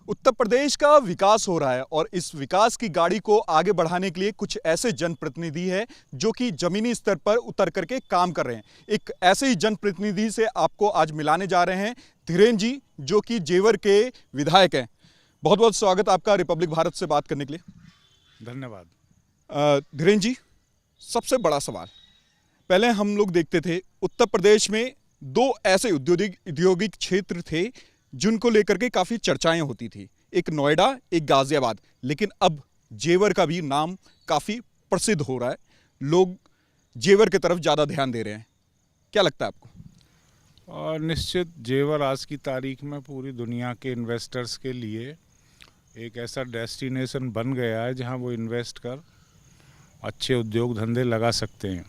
उत्तर प्रदेश का विकास हो रहा है और इस विकास की गाड़ी को आगे बढ़ाने के लिए कुछ ऐसे जनप्रतिनिधि हैं जो कि जमीनी स्तर पर उतर करके काम कर रहे हैं। एक ऐसे ही जनप्रतिनिधि से आपको आज मिलाने जा रहे हैं, धीरेन जी, जो कि जेवर के विधायक हैं। बहुत बहुत स्वागत आपका रिपब्लिक भारत से बात करने के लिए। धन्यवाद। धीरेन जी, सबसे बड़ा सवाल, पहले हम लोग देखते थे उत्तर प्रदेश में दो ऐसे औद्योगिक क्षेत्र थे जिनको लेकर के काफ़ी चर्चाएं होती थी, एक नोएडा, एक गाजियाबाद। लेकिन अब जेवर का भी नाम काफ़ी प्रसिद्ध हो रहा है, लोग जेवर की तरफ ज़्यादा ध्यान दे रहे हैं। क्या लगता है आपको? और निश्चित जेवर आज की तारीख में पूरी दुनिया के इन्वेस्टर्स के लिए एक ऐसा डेस्टिनेशन बन गया है जहां वो इन्वेस्ट कर अच्छे उद्योग धंधे लगा सकते हैं।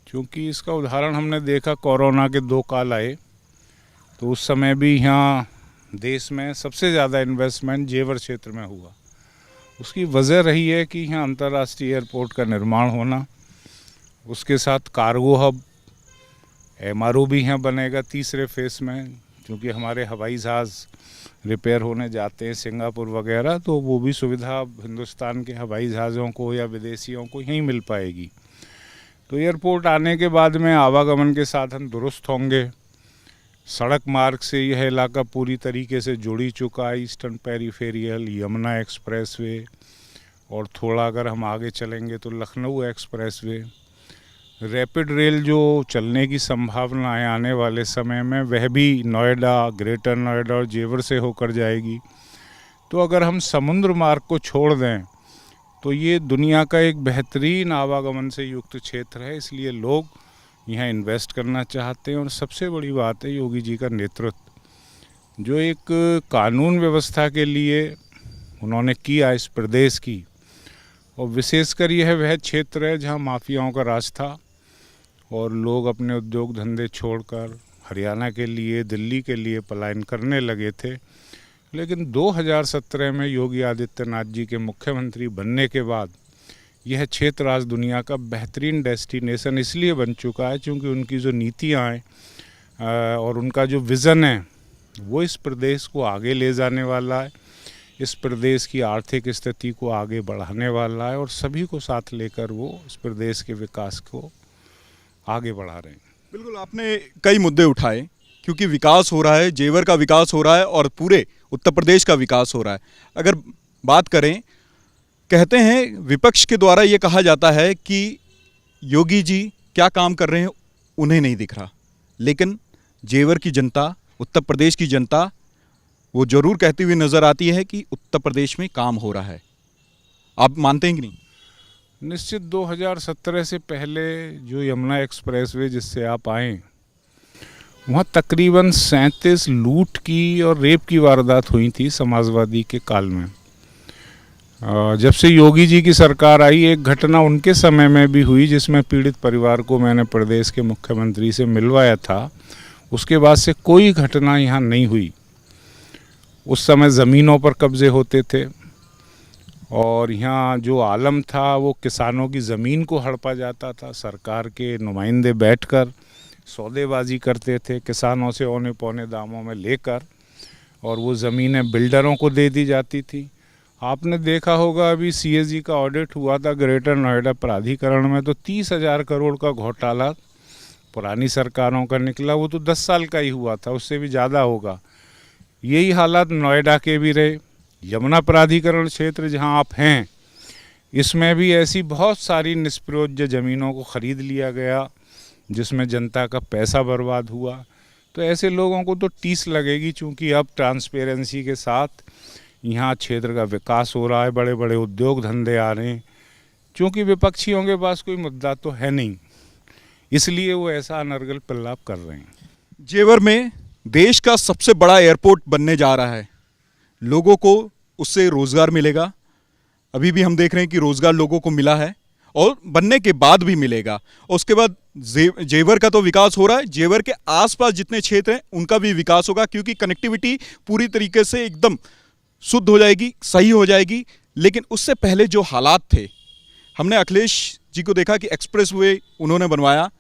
क्योंकि इसका उदाहरण हमने देखा, कोरोना के 2 काल आए तो उस समय भी यहाँ देश में सबसे ज़्यादा इन्वेस्टमेंट जेवर क्षेत्र में हुआ। उसकी वजह रही है कि यहाँ अंतर्राष्ट्रीय एयरपोर्ट का निर्माण होना, उसके साथ कार्गो हब, MRO भी यहाँ बनेगा तीसरे फेस में, क्योंकि हमारे हवाई जहाज़ रिपेयर होने जाते हैं सिंगापुर वगैरह, तो वो भी सुविधा हिंदुस्तान के हवाई जहाज़ों को या विदेशियों को यहीं मिल पाएगी। तो एयरपोर्ट आने के बाद में आवागमन के साधन दुरुस्त होंगे। सड़क मार्ग से यह इलाका पूरी तरीके से जुड़ी चुका है, ईस्टर्न पेरीफेरियल, यमुना एक्सप्रेसवे, और थोड़ा अगर हम आगे चलेंगे तो लखनऊ एक्सप्रेसवे। रैपिड रेल जो चलने की संभावना है आने वाले समय में, वह भी नोएडा, ग्रेटर नोएडा और जेवर से होकर जाएगी। तो अगर हम समुद्र मार्ग को छोड़ दें तो ये दुनिया का एक बेहतरीन आवागमन से युक्त क्षेत्र है, इसलिए लोग यहाँ इन्वेस्ट करना चाहते हैं। और सबसे बड़ी बात है योगी जी का नेतृत्व, जो एक कानून व्यवस्था के लिए उन्होंने किया इस प्रदेश की, और विशेषकर यह वह क्षेत्र है जहाँ माफियाओं का राज था और लोग अपने उद्योग धंधे छोड़कर हरियाणा के लिए, दिल्ली के लिए पलायन करने लगे थे। लेकिन 2017 में योगी आदित्यनाथ जी के मुख्यमंत्री बनने के बाद यह क्षेत्र आज दुनिया का बेहतरीन डेस्टिनेशन इसलिए बन चुका है क्योंकि उनकी जो नीतियाँ हैं और उनका जो विज़न है वो इस प्रदेश को आगे ले जाने वाला है, इस प्रदेश की आर्थिक स्थिति को आगे बढ़ाने वाला है, और सभी को साथ लेकर वो इस प्रदेश के विकास को आगे बढ़ा रहे हैं। बिल्कुल, आपने कई मुद्दे उठाए, क्योंकि विकास हो रहा है, जेवर का विकास हो रहा है और पूरे उत्तर प्रदेश का विकास हो रहा है। अगर बात करें, कहते हैं विपक्ष के द्वारा ये कहा जाता है कि योगी जी क्या काम कर रहे हैं उन्हें नहीं दिख रहा, लेकिन जेवर की जनता, उत्तर प्रदेश की जनता, वो जरूर कहती हुई नजर आती है कि उत्तर प्रदेश में काम हो रहा है। आप मानते हैं कि नहीं? निश्चित 2017 से पहले जो यमुना एक्सप्रेसवे जिससे आप आए, वहाँ तकरीबन 37 लूट की और रेप की वारदात हुई थी समाजवादी के काल में। जब से योगी जी की सरकार आई, एक घटना उनके समय में भी हुई जिसमें पीड़ित परिवार को मैंने प्रदेश के मुख्यमंत्री से मिलवाया था। उसके बाद से कोई घटना यहाँ नहीं हुई। उस समय ज़मीनों पर कब्जे होते थे और यहाँ जो आलम था वो किसानों की ज़मीन को हड़पा जाता था। सरकार के नुमाइंदे बैठकर सौदेबाजी करते थे किसानों से औने पौने दामों में लेकर, और वो ज़मीनें बिल्डरों को दे दी जाती थी। आपने देखा होगा अभी CAG का ऑडिट हुआ था ग्रेटर नोएडा प्राधिकरण में, तो 30,000 करोड़ का घोटाला पुरानी सरकारों का निकला। वो तो 10 साल का ही हुआ था, उससे भी ज़्यादा होगा। यही हालात नोएडा के भी रहे। यमुना प्राधिकरण क्षेत्र जहां आप हैं, इसमें भी ऐसी बहुत सारी निष्प्रयोज्य ज़मीनों को ख़रीद लिया गया जिसमें जनता का पैसा बर्बाद हुआ। तो ऐसे लोगों को तो टीस लगेगी, चूँकि अब ट्रांसपेरेंसी के साथ यहाँ क्षेत्र का विकास हो रहा है, बड़े बड़े उद्योग धंधे आ रहे हैं। क्योंकि विपक्षियों के पास कोई मुद्दा तो है नहीं, इसलिए वो ऐसा अनर्गल प्रलाप कर रहे हैं। जेवर में देश का सबसे बड़ा एयरपोर्ट बनने जा रहा है, लोगों को उससे रोजगार मिलेगा। अभी भी हम देख रहे हैं कि रोजगार लोगों को मिला है और बनने के बाद भी मिलेगा। और उसके बाद जेवर का तो विकास हो रहा है, जेवर के आसपास जितने क्षेत्र हैं उनका भी विकास होगा, क्योंकि कनेक्टिविटी पूरी तरीके से एकदम शुद्ध हो जाएगी, सही हो जाएगी। लेकिन उससे पहले जो हालात थे, हमने अखिलेश जी को देखा कि एक्सप्रेसवे उन्होंने बनवाया,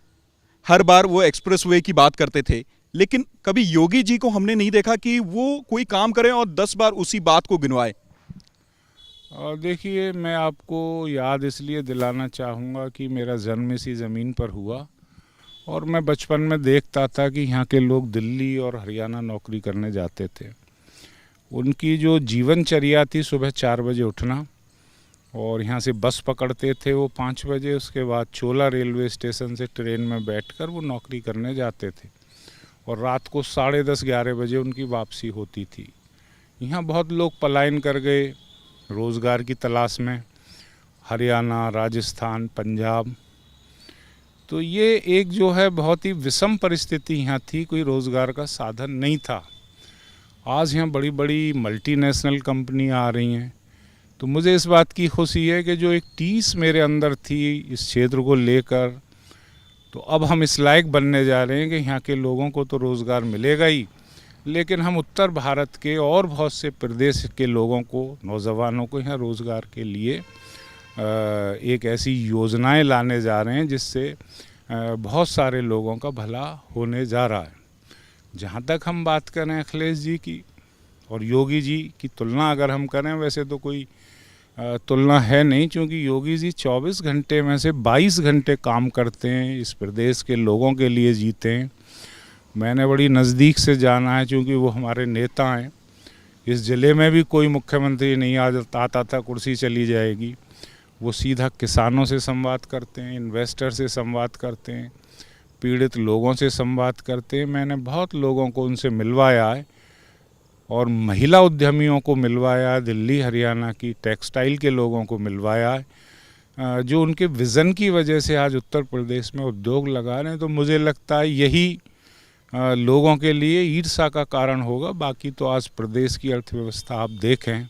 हर बार वो एक्सप्रेसवे की बात करते थे, लेकिन कभी योगी जी को हमने नहीं देखा कि वो कोई काम करें और 10 बार उसी बात को गिनवाए। और देखिए, मैं आपको याद इसलिए दिलाना चाहूँगा कि मेरा जन्म इसी ज़मीन पर हुआ और मैं बचपन में देखता था कि यहाँ के लोग दिल्ली और हरियाणा नौकरी करने जाते थे। उनकी जो जीवनचर्या थी, सुबह 4 बजे उठना और यहाँ से बस पकड़ते थे वो 5 बजे, उसके बाद चोला रेलवे स्टेशन से ट्रेन में बैठकर वो नौकरी करने जाते थे और रात को 10:30-11 बजे उनकी वापसी होती थी। यहाँ बहुत लोग पलायन कर गए रोज़गार की तलाश में, हरियाणा, राजस्थान, पंजाब। तो ये एक जो है बहुत ही विषम परिस्थिति यहाँ थी, कोई रोज़गार का साधन नहीं था। आज यहाँ बड़ी बड़ी मल्टीनेशनल कंपनी आ रही हैं, तो मुझे इस बात की खुशी है कि जो एक टीस मेरे अंदर थी इस क्षेत्र को लेकर, तो अब हम इस लायक बनने जा रहे हैं कि यहाँ के लोगों को तो रोज़गार मिलेगा ही, लेकिन हम उत्तर भारत के और बहुत से प्रदेश के लोगों को, नौजवानों को यहाँ रोज़गार के लिए एक ऐसी योजनाएं लाने जा रहे हैं जिससे बहुत सारे लोगों का भला होने जा रहा है। जहाँ तक हम बात करें अखिलेश जी की और योगी जी की तुलना अगर हम करें, वैसे तो कोई तुलना है नहीं, क्योंकि योगी जी 24 घंटे में से 22 घंटे काम करते हैं, इस प्रदेश के लोगों के लिए जीते हैं। मैंने बड़ी नज़दीक से जाना है, क्योंकि वो हमारे नेता हैं। इस ज़िले में भी कोई मुख्यमंत्री नहीं आता था कुर्सी चली जाएगी, वो सीधा किसानों से संवाद करते हैं, इन्वेस्टर से संवाद करते हैं, पीड़ित लोगों से संवाद करते हैं। मैंने बहुत लोगों को उनसे मिलवाया है और महिला उद्यमियों को मिलवाया है, दिल्ली हरियाणा की टेक्सटाइल के लोगों को मिलवाया है, जो उनके विज़न की वजह से आज उत्तर प्रदेश में उद्योग लगा रहे हैं। तो मुझे लगता है यही लोगों के लिए ईर्ष्या का कारण होगा। बाकी तो आज प्रदेश की अर्थव्यवस्था आप देखें,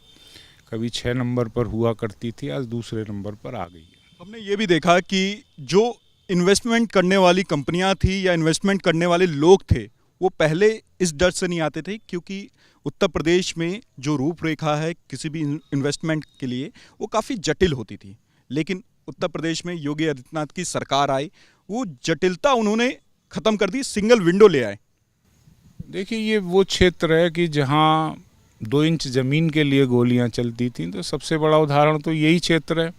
कभी 6 नंबर पर हुआ करती थी, आज दूसरे नंबर पर आ गई है। हमने ये भी देखा कि जो इन्वेस्टमेंट करने वाली कंपनियां थी या इन्वेस्टमेंट करने वाले लोग थे, वो पहले इस डर से नहीं आते थे, क्योंकि उत्तर प्रदेश में जो रूपरेखा है किसी भी इन्वेस्टमेंट के लिए वो काफ़ी जटिल होती थी। लेकिन उत्तर प्रदेश में योगी आदित्यनाथ की सरकार आई, वो जटिलता उन्होंने ख़त्म कर दी, सिंगल विंडो ले आए। देखिए, ये वो क्षेत्र है कि जहाँ 2 इंच ज़मीन के लिए गोलियां चलती थीं, तो सबसे बड़ा उदाहरण तो यही क्षेत्र है।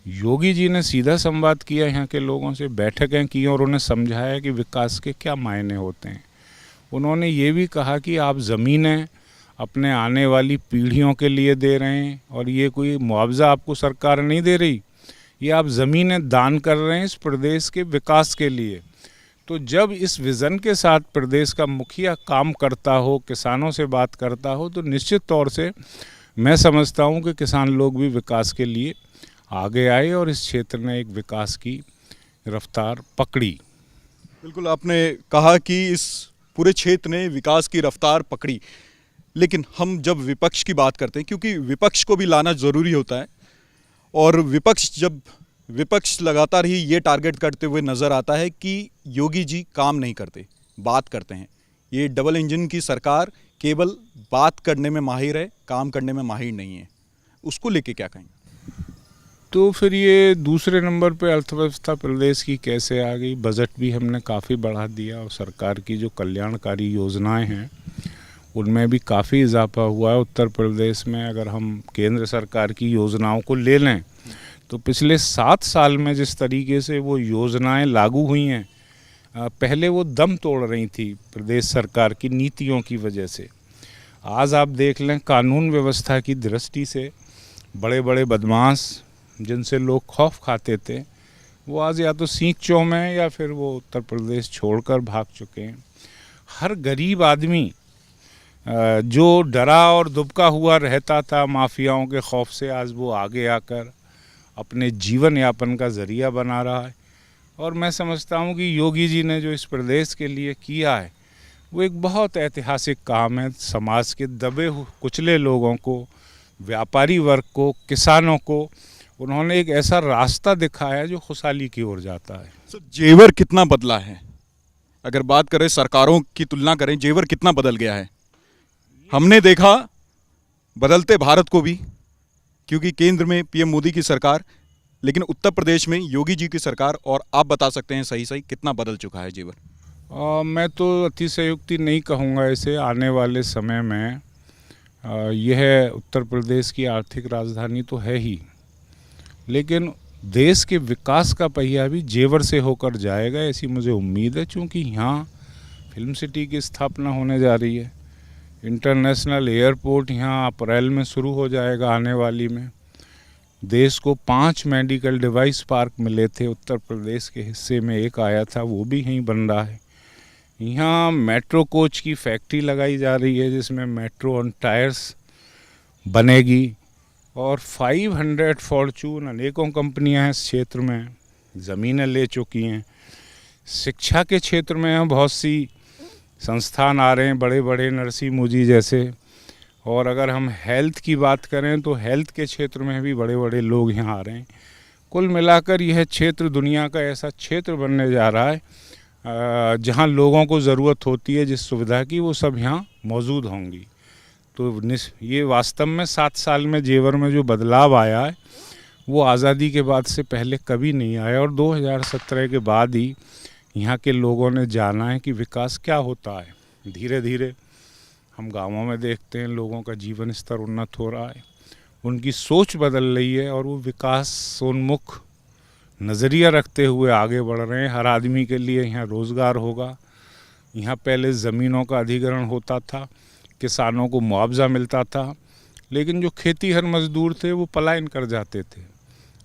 योगी जी ने सीधा संवाद किया यहाँ के लोगों से, बैठकें की और उन्हें समझाया कि विकास के क्या मायने होते हैं। उन्होंने ये भी कहा कि आप ज़मीनें अपने आने वाली पीढ़ियों के लिए दे रहे हैं और ये कोई मुआवजा आपको सरकार नहीं दे रही, ये आप ज़मीनें दान कर रहे हैं इस प्रदेश के विकास के लिए। तो जब इस विज़न के साथ प्रदेश का मुखिया काम करता हो, किसानों से बात करता हो, तो निश्चित तौर से मैं समझता हूँ कि किसान लोग भी विकास के लिए आगे आए और इस क्षेत्र ने एक विकास की रफ्तार पकड़ी। बिल्कुल, आपने कहा कि इस पूरे क्षेत्र ने विकास की रफ्तार पकड़ी, लेकिन हम जब विपक्ष की बात करते हैं, क्योंकि विपक्ष को भी लाना ज़रूरी होता है, और विपक्ष लगातार ही ये टारगेट करते हुए नज़र आता है कि योगी जी काम नहीं करते, बात करते हैं। ये डबल इंजन की सरकार केवल बात करने में माहिर है, काम करने में माहिर नहीं है। उसको लेके क्या कहेंगे? तो फिर ये दूसरे नंबर पे अर्थव्यवस्था प्रदेश की कैसे आ गई? बजट भी हमने काफ़ी बढ़ा दिया और सरकार की जो कल्याणकारी योजनाएं हैं उनमें भी काफ़ी इजाफा हुआ है। उत्तर प्रदेश में अगर हम केंद्र सरकार की योजनाओं को ले लें, तो पिछले 7 साल में जिस तरीके से वो योजनाएं लागू हुई हैं, पहले वो दम तोड़ रही थी प्रदेश सरकार की नीतियों की वजह से। आज आप देख लें, कानून व्यवस्था की दृष्टि से बड़े बड़े बदमाश जिनसे लोग खौफ खाते थे, वो आज या तो सींच चों में या फिर वो उत्तर प्रदेश छोड़कर भाग चुके हैं। हर गरीब आदमी जो डरा और दुबका हुआ रहता था माफियाओं के खौफ से, आज वो आगे आकर अपने जीवन यापन का ज़रिया बना रहा है। और मैं समझता हूँ कि योगी जी ने जो इस प्रदेश के लिए किया है वो एक बहुत ऐतिहासिक काम है। समाज के दबे कुचले लोगों को, व्यापारी वर्ग को, किसानों को उन्होंने एक ऐसा रास्ता दिखाया जो खुशहाली की ओर जाता है। सर, जेवर कितना बदला है? अगर बात करें, सरकारों की तुलना करें, जेवर कितना बदल गया है? हमने देखा बदलते भारत को भी, क्योंकि केंद्र में पीएम मोदी की सरकार, लेकिन उत्तर प्रदेश में योगी जी की सरकार, और आप बता सकते हैं सही कितना बदल चुका है जेवर? मैं तो अतिशयोक्ति नहीं कहूँगा इसे। आने वाले समय में यह उत्तर प्रदेश की आर्थिक राजधानी तो है ही, लेकिन देश के विकास का पहिया भी जेवर से होकर जाएगा, ऐसी मुझे उम्मीद है। क्योंकि यहाँ फिल्म सिटी की स्थापना होने जा रही है, इंटरनेशनल एयरपोर्ट यहाँ अप्रैल में शुरू हो जाएगा आने वाली में। देश को 5 मेडिकल डिवाइस पार्क मिले थे, उत्तर प्रदेश के हिस्से में एक आया था, वो भी यहीं बन रहा है। यहाँ मेट्रो कोच की फैक्ट्री लगाई जा रही है जिसमें मेट्रो ऑन टायर्स बनेगी, और 500 फॉर्चून अनेकों कंपनियां हैं इस क्षेत्र में, ज़मीनें ले चुकी हैं। शिक्षा के क्षेत्र में यहाँ बहुत सी संस्थान आ रहे हैं, बड़े बड़े नरसिंह मुजी जैसे। और अगर हम हेल्थ की बात करें तो हेल्थ के क्षेत्र में भी बड़े बड़े लोग यहाँ आ रहे हैं। कुल मिलाकर यह क्षेत्र दुनिया का ऐसा क्षेत्र बनने जा रहा है जहाँ लोगों को ज़रूरत होती है जिस सुविधा की, वो सब यहाँ मौजूद होंगी। तो ये वास्तव में 7 साल में जेवर में जो बदलाव आया है वो आज़ादी के बाद से पहले कभी नहीं आया, और 2017 के बाद ही यहाँ के लोगों ने जाना है कि विकास क्या होता है। धीरे धीरे हम गांवों में देखते हैं लोगों का जीवन स्तर उन्नत हो रहा है, उनकी सोच बदल रही है, और वो विकासोन्मुख नज़रिया रखते हुए आगे बढ़ रहे हैं। हर आदमी के लिए यहाँ रोज़गार होगा। यहाँ पहले ज़मीनों का अधिग्रहण होता था, किसानों को मुआवजा मिलता था, लेकिन जो खेतीहर मजदूर थे वो पलायन कर जाते थे।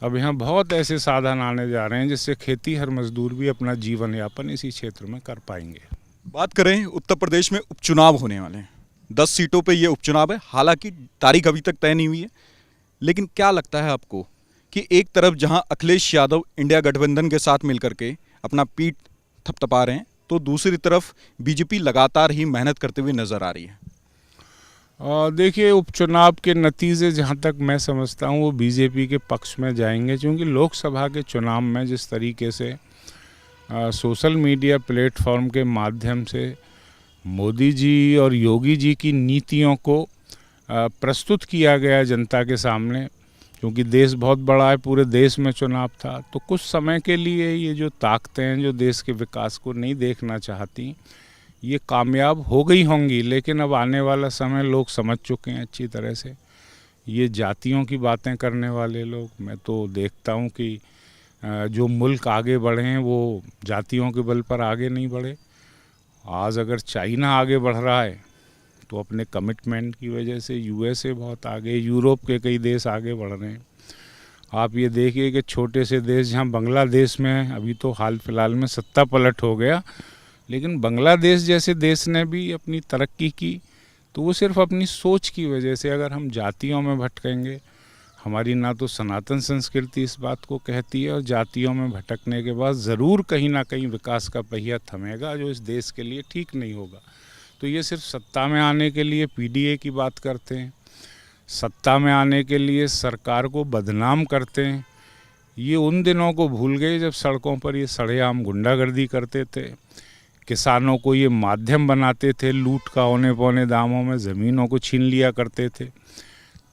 अब यहाँ बहुत ऐसे साधन आने जा रहे हैं जिससे खेतीहर मजदूर भी अपना जीवन यापन इसी क्षेत्र में कर पाएंगे। बात करें, उत्तर प्रदेश में उपचुनाव होने वाले हैं, 10 सीटों पे ये उपचुनाव है। हालांकि तारीख अभी तक तय नहीं हुई है, लेकिन क्या लगता है आपको कि एक तरफ जहां अखिलेश यादव इंडिया गठबंधन के साथ मिलकर के अपना पीठ थपथपा रहे हैं, तो दूसरी तरफ बीजेपी लगातार ही मेहनत करते हुए नजर आ रही है। देखिए, उपचुनाव के नतीजे जहाँ तक मैं समझता हूँ वो बीजेपी के पक्ष में जाएंगे, क्योंकि लोकसभा के चुनाव में जिस तरीके से सोशल मीडिया प्लेटफॉर्म के माध्यम से मोदी जी और योगी जी की नीतियों को प्रस्तुत किया गया जनता के सामने, क्योंकि देश बहुत बड़ा है, पूरे देश में चुनाव था, तो कुछ समय के लिए ये जो ताकतें हैं जो देश के विकास को नहीं देखना चाहती, ये कामयाब हो गई होंगी। लेकिन अब आने वाला समय लोग समझ चुके हैं अच्छी तरह से। ये जातियों की बातें करने वाले लोग, मैं तो देखता हूँ कि जो मुल्क आगे बढ़े हैं वो जातियों के बल पर आगे नहीं बढ़े। आज अगर चाइना आगे बढ़ रहा है तो अपने कमिटमेंट की वजह से, यूएसए बहुत आगे, यूरोप के कई देश आगे बढ़ रहे हैं। आप ये देखिए कि छोटे से देश जहाँ बांग्लादेश में अभी तो हाल फिलहाल में सत्ता पलट हो गया, लेकिन बांग्लादेश जैसे देश ने भी अपनी तरक्की की, तो वो सिर्फ अपनी सोच की वजह से। अगर हम जातियों में भटकेंगे, हमारी ना तो सनातन संस्कृति इस बात को कहती है, और जातियों में भटकने के बाद ज़रूर कहीं ना कहीं विकास का पहिया थमेगा, जो इस देश के लिए ठीक नहीं होगा। तो ये सिर्फ सत्ता में आने के लिए पीडीए की बात करते हैं, सत्ता में आने के लिए सरकार को बदनाम करते हैं। ये उन दिनों को भूल गए जब सड़कों पर ये सरेआम गुंडागर्दी करते थे, किसानों को ये माध्यम बनाते थे, लूट का औने पौने दामों में ज़मीनों को छीन लिया करते थे।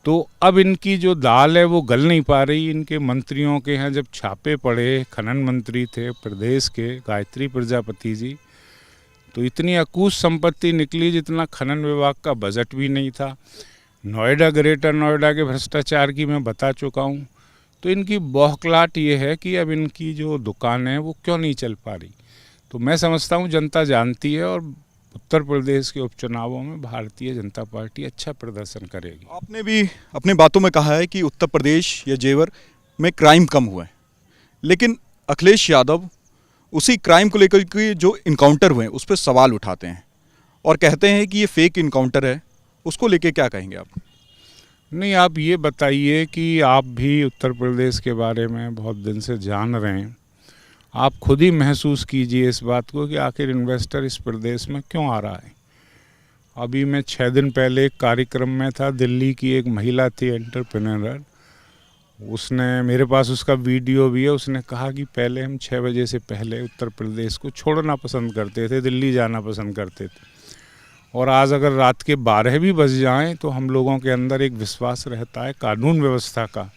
तो अब इनकी जो दाल है वो गल नहीं पा रही। इनके मंत्रियों के यहाँ जब छापे पड़े, खनन मंत्री थे प्रदेश के गायत्री प्रजापति जी, तो इतनी अकूत संपत्ति निकली जितना खनन विभाग का बजट भी नहीं था। नोएडा, ग्रेटर नोएडा के भ्रष्टाचार की मैं बता चुका हूँ। तो इनकी बौखलाहट ये है कि अब इनकी जो दुकान है वो क्यों नहीं चल पा रही। तो मैं समझता हूँ जनता जानती है, और उत्तर प्रदेश के उपचुनावों में भारतीय जनता पार्टी अच्छा प्रदर्शन करेगी। आपने भी अपने बातों में कहा है कि उत्तर प्रदेश या जेवर में क्राइम कम हुआ है, लेकिन अखिलेश यादव उसी क्राइम को लेकर के जो इनकाउंटर हुए हैं उस पर सवाल उठाते हैं और कहते हैं कि ये फेक इनकाउंटर है। उसको लेके क्या कहेंगे आप? नहीं, आप ये बताइए कि आप भी उत्तर प्रदेश के बारे में बहुत दिन से जान रहे हैं, आप खुद ही महसूस कीजिए इस बात को कि आखिर इन्वेस्टर इस प्रदेश में क्यों आ रहा है। अभी मैं 6 दिन पहले एक कार्यक्रम में था, दिल्ली की एक महिला थी एंटरप्रेन्योर, उसने मेरे पास उसका वीडियो भी है। उसने कहा कि पहले हम 6 बजे से पहले उत्तर प्रदेश को छोड़ना पसंद करते थे, दिल्ली जाना पसंद करते थे, और आज अगर रात के 12 भी बज जाएं तो हम लोगों के अंदर एक विश्वास रहता है कानून व्यवस्था का,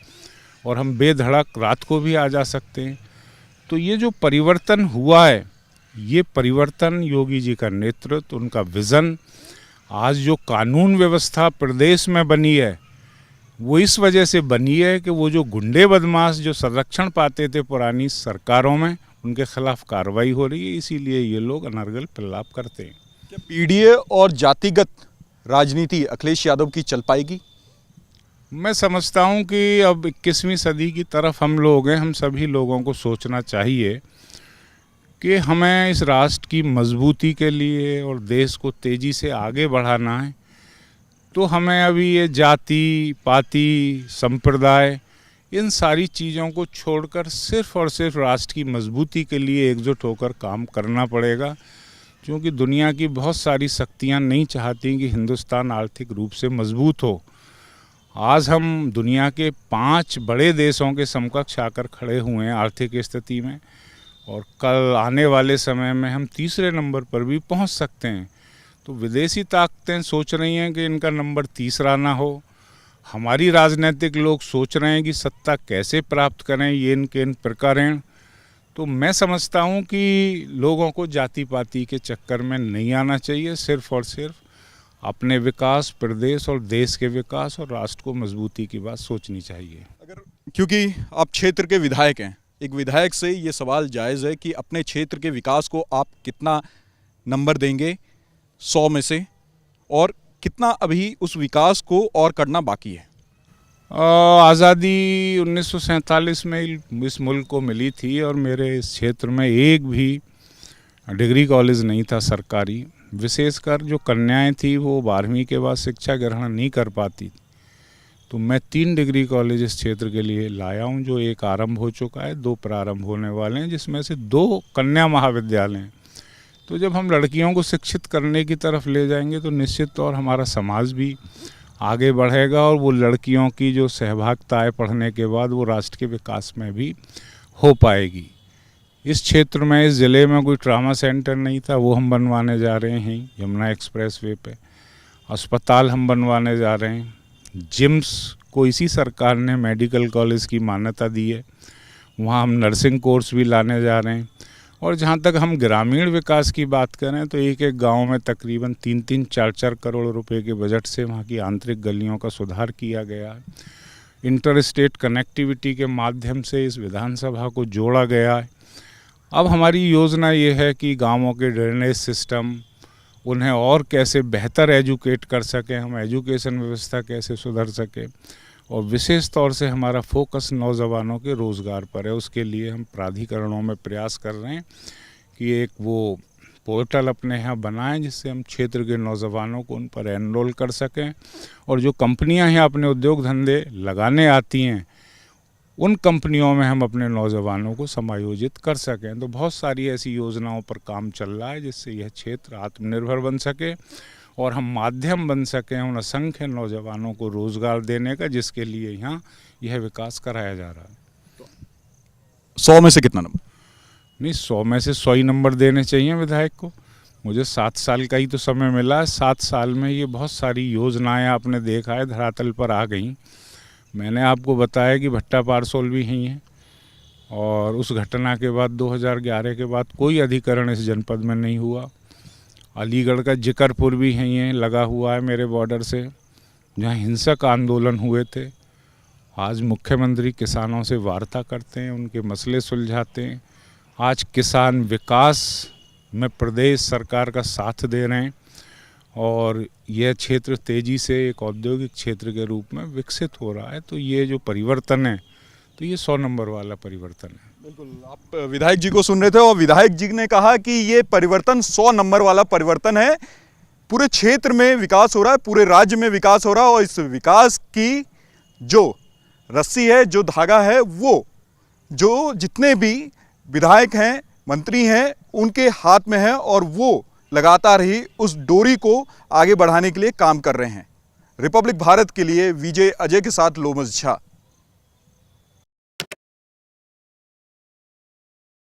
और हम बेधड़क रात को भी आ जा सकते हैं। तो ये जो परिवर्तन हुआ है ये परिवर्तन योगी जी का नेतृत्व, उनका विज़न, आज जो कानून व्यवस्था प्रदेश में बनी है वो इस वजह से बनी है कि वो जो गुंडे बदमाश जो संरक्षण पाते थे पुरानी सरकारों में, उनके खिलाफ कार्रवाई हो रही है, इसीलिए ये लोग अनर्गल प्रलाप करते हैं। क्या पीडीए और जातिगत राजनीति अखिलेश यादव की चल पाएगी? मैं समझता हूँ कि अब 21वीं सदी की तरफ हम लोग हैं, हम सभी लोगों को सोचना चाहिए कि हमें इस राष्ट्र की मजबूती के लिए और देश को तेज़ी से आगे बढ़ाना है, तो हमें अभी ये जाति पाति संप्रदाय इन सारी चीज़ों को छोड़कर सिर्फ़ और सिर्फ राष्ट्र की मजबूती के लिए एकजुट होकर काम करना पड़ेगा, क्योंकि दुनिया की बहुत सारी शक्तियां नहीं चाहती कि हिंदुस्तान आर्थिक रूप से मजबूत हो। आज हम दुनिया के 5 बड़े देशों के समकक्ष आकर खड़े हुए हैं आर्थिक स्थिति में, और कल आने वाले समय में हम तीसरे नंबर पर भी पहुंच सकते हैं। तो विदेशी ताकतें सोच रही हैं कि इनका नंबर तीसरा ना हो, हमारी राजनीतिक लोग सोच रहे हैं कि सत्ता कैसे प्राप्त करें, ये इनके इन प्रकारेण। तो मैं समझता हूं कि लोगों को जाति पाति के चक्कर में नहीं आना चाहिए, सिर्फ और सिर्फ अपने विकास, प्रदेश और देश के विकास और राष्ट्र को मजबूती की बात सोचनी चाहिए। अगर क्योंकि आप क्षेत्र के विधायक हैं, एक विधायक से ये सवाल जायज़ है कि अपने क्षेत्र के विकास को आप कितना नंबर देंगे 100 में से, और कितना अभी उस विकास को और करना बाकी है? आज़ादी 1947 में इस मुल्क को मिली थी और मेरे इस क्षेत्र में एक भी डिग्री कॉलेज नहीं था सरकारी। विशेषकर जो कन्याएं थी वो 12वीं के बाद शिक्षा ग्रहण नहीं कर पाती, तो मैं 3 डिग्री कॉलेज इस क्षेत्र के लिए लाया हूं, जो एक आरंभ हो चुका है, 2 प्रारंभ होने वाले हैं, जिसमें से 2 कन्या महाविद्यालय हैं। तो जब हम लड़कियों को शिक्षित करने की तरफ ले जाएंगे तो निश्चित तौर हमारा समाज भी आगे बढ़ेगा, और वो लड़कियों की जो सहभागिता है पढ़ने के बाद वो राष्ट्र के विकास में भी हो पाएगी। इस क्षेत्र में, इस ज़िले में कोई ट्रामा सेंटर नहीं था, वो हम बनवाने जा रहे हैं यमुना एक्सप्रेस वे पे। अस्पताल हम बनवाने जा रहे हैं, जिम्स को इसी सरकार ने मेडिकल कॉलेज की मान्यता दी है, वहाँ हम नर्सिंग कोर्स भी लाने जा रहे हैं। और जहाँ तक हम ग्रामीण विकास की बात करें तो एक गांव में तकरीबन 3-3, 4-4 करोड़ रुपए के बजट से वहाँ की आंतरिक गलियों का सुधार किया गया है। इंटर स्टेट कनेक्टिविटी के माध्यम से इस विधानसभा को जोड़ा गया है। अब हमारी योजना ये है कि गांवों के ड्रेनेज सिस्टम, उन्हें और कैसे बेहतर एजुकेट कर सकें, हम एजुकेशन व्यवस्था कैसे सुधर सके, और विशेष तौर से हमारा फोकस नौजवानों के रोज़गार पर है। उसके लिए हम प्राधिकरणों में प्रयास कर रहे हैं कि एक वो पोर्टल अपने यहाँ बनाएं जिससे हम क्षेत्र के नौजवानों को उन पर एनरोल कर सकें, और जो कंपनियां यहाँ अपने उद्योग धंधे लगाने आती हैं उन कंपनियों में हम अपने नौजवानों को समायोजित कर सकें। तो बहुत सारी ऐसी योजनाओं पर काम चल रहा है जिससे यह क्षेत्र आत्मनिर्भर बन सके और हम माध्यम बन सकें उन असंख्य नौजवानों को रोज़गार देने का, जिसके लिए यहाँ यह विकास कराया जा रहा है। 100 में से कितना नंबर? नहीं, 100 में से 100 ही नंबर देने चाहिए विधायक को। मुझे 7 साल का ही तो समय मिला है, 7 साल में ये बहुत सारी योजनाएं आपने देखा है धरातल पर आ गई। मैंने आपको बताया कि भट्टा पारसोल भी ही हैं, और उस घटना के बाद 2011 के बाद कोई अधिकरण इस जनपद में नहीं हुआ। अलीगढ़ का जिकरपुर भी है लगा हुआ है मेरे बॉर्डर से, जहाँ हिंसक आंदोलन हुए थे। आज मुख्यमंत्री किसानों से वार्ता करते हैं, उनके मसले सुलझाते हैं। आज किसान विकास में प्रदेश सरकार का साथ दे रहे हैं, और यह क्षेत्र तेज़ी से एक औद्योगिक क्षेत्र के रूप में विकसित हो रहा है। तो ये जो परिवर्तन है, तो ये 100 नंबर वाला परिवर्तन है। बिल्कुल, आप विधायक जी को सुन रहे थे और विधायक जी ने कहा कि ये परिवर्तन 100 नंबर वाला परिवर्तन है। पूरे क्षेत्र में विकास हो रहा है, पूरे राज्य में विकास हो रहा है, और इस विकास की जो रस्सी है, जो धागा है, वो जो जितने भी विधायक हैं, मंत्री हैं, उनके हाथ में है, और वो लगातार ही उस डोरी को आगे बढ़ाने के लिए काम कर रहे हैं। रिपब्लिक भारत के लिए विजय अजय के साथ लोमस झा।